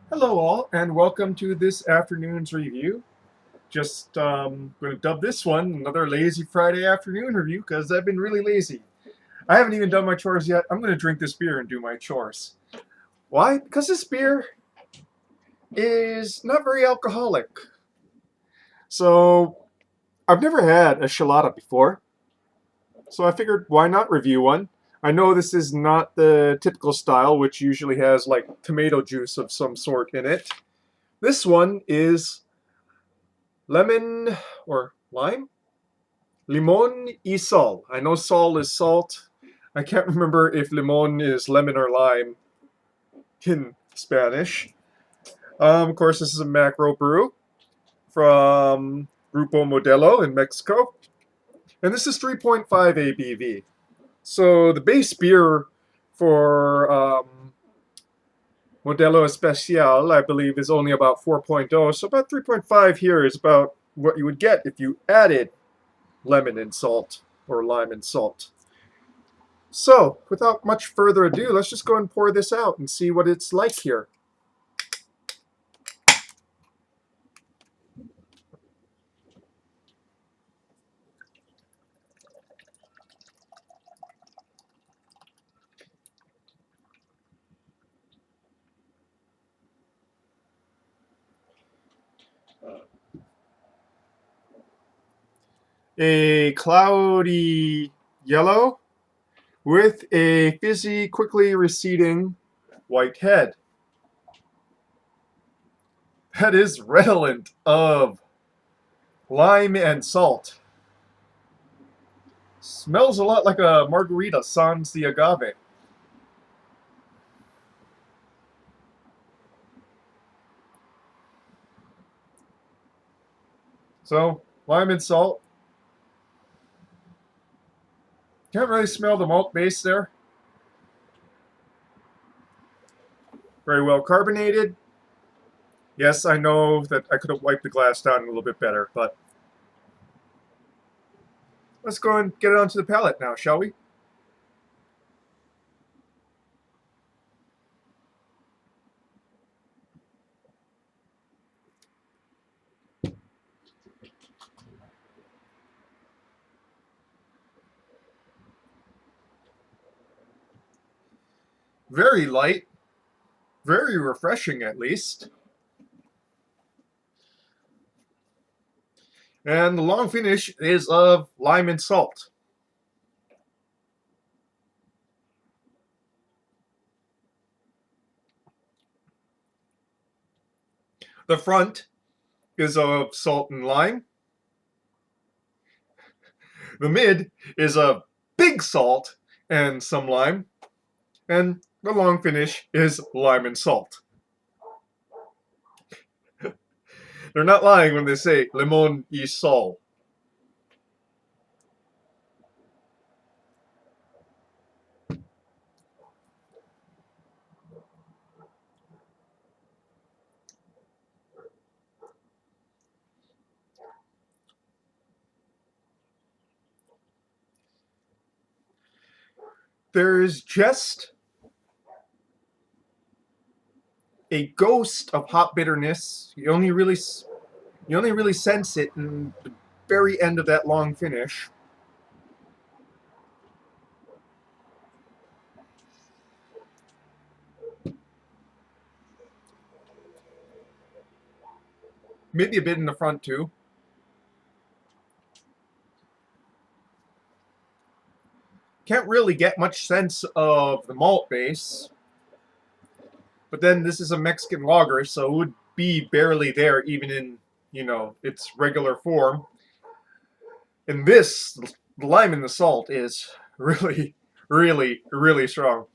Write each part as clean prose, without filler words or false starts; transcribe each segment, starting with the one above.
Hello, all, and welcome to this afternoon's review. Just going to dub this one another lazy Friday afternoon review because I've been really lazy. I haven't even done my chores yet. I'm going to drink this beer and do my chores. Why? Because this beer is not very alcoholic. So, I've never had a Chelada before, so I figured why not review one? I know this is not the typical style, which usually has like tomato juice of some sort in it. This one is lemon or lime? Limon y sal. I know sal is salt. I can't remember if limon is lemon or lime in Spanish. Of course, this is a macro brew from Grupo Modelo in Mexico. And this is 3.5 ABV. So the base beer for Modelo Especial, I believe, is only about 4.0. So about 3.5 here is about what you would get if you added lemon and salt or lime and salt. So, without much further ado, let's just go and pour this out and see what it's like here. A cloudy yellow with a fizzy, quickly receding white head. That is redolent of lime and salt. Smells a lot like a margarita sans the agave. So, lime and salt. Can't really smell the malt base there. Very well carbonated. Yes, I know that I could have wiped the glass down a little bit better, but let's go and get it onto the palate now, shall we? Very light, very refreshing at least. And the long finish is of lime and salt. The front is of salt and lime. The mid is of big salt and some lime. And the long finish is lime and salt. They're not lying when they say limon y sal. There is just a ghost of hop bitterness. You only really sense it in the very end of that long finish. Maybe a bit in the front too. Can't really get much sense of the malt base. But then this is a Mexican lager, so it would be barely there even in, its regular form. And this, the lime and the salt is really, really strong.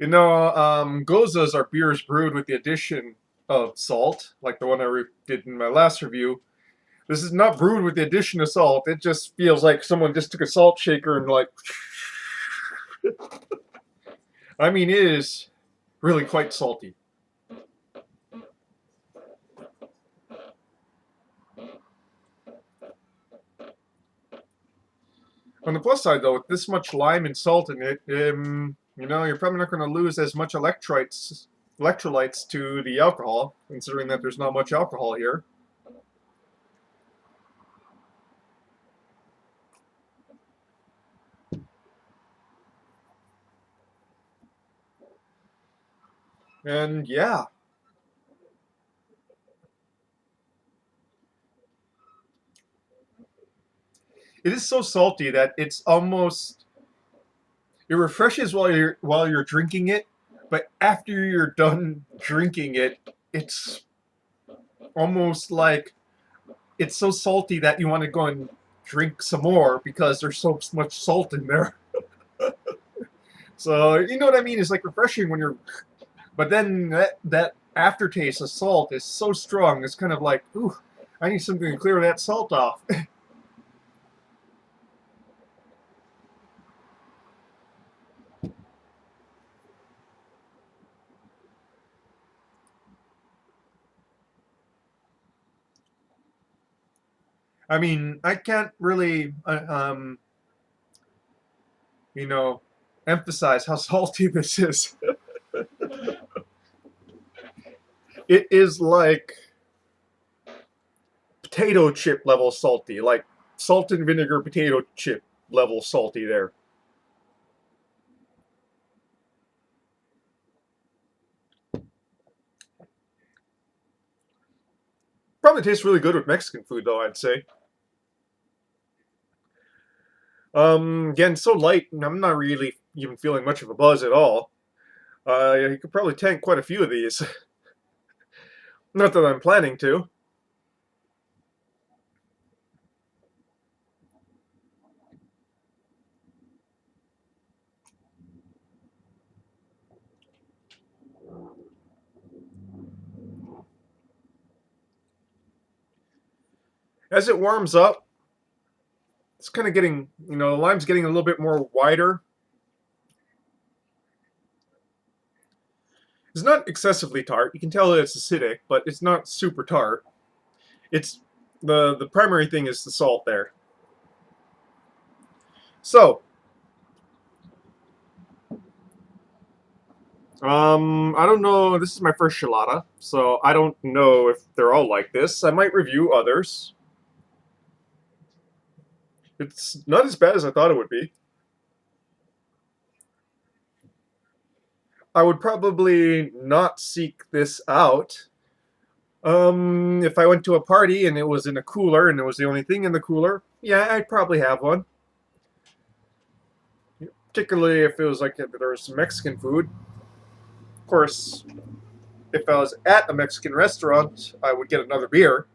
Gozas are beers brewed with the addition of salt, like the one I did in my last review. This is not brewed with the addition of salt. It just feels like someone just took a salt shaker and like, I mean, it is really quite salty. On the plus side, though, with this much lime and salt in it, You know, you're probably not going to lose as much electrolytes to the alcohol, considering that there's not much alcohol here. And yeah, it is so salty that it's almost it refreshes while you're drinking it, but after you're done drinking it, it's almost like it's so salty that you want to go and drink some more because there's so much salt in there. So you know what I mean? It's like refreshing when you're, but then that aftertaste of salt is so strong. It's kind of like, ooh, I need something to clear that salt off. I mean, I can't really, you know, emphasize how salty this is. It is like potato chip level salty, like salt and vinegar potato chip level salty there. Probably tastes really good with Mexican food, though, I'd say. Again, so light, I'm not really even feeling much of a buzz at all. You could probably tank quite a few of these. Not that I'm planning to. As it warms up, it's kind of getting, the lime's getting a little bit more wider. It's not excessively tart. You can tell that it's acidic, but it's not super tart. It's the primary thing is the salt there. So, I don't know. This is my first chelada, so I don't know if they're all like this. I might review others. It's not as bad as I thought it would be. I would probably not seek this out. If I went to a party and it was in a cooler and it was the only thing in the cooler, yeah, I'd probably have one. Particularly if it was like if there was some Mexican food. Of course, if I was at a Mexican restaurant, I would get another beer,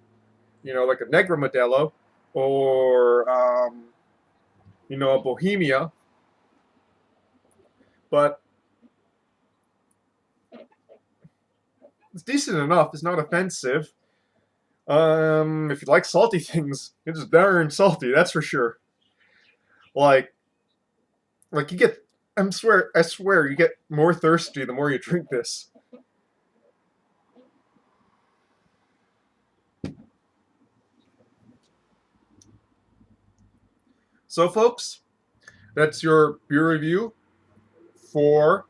like a Negra Modelo or, a Bohemia. But it's decent enough. It's not offensive. If you like salty things, it's darn salty, that's for sure. Like, you get, I swear, you get more thirsty the more you drink this. So, folks, that's your beer review for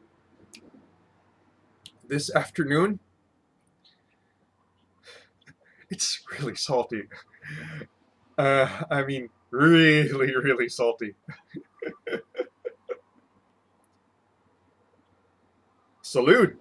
this afternoon. It's really salty. I mean, really, really salty. Salute.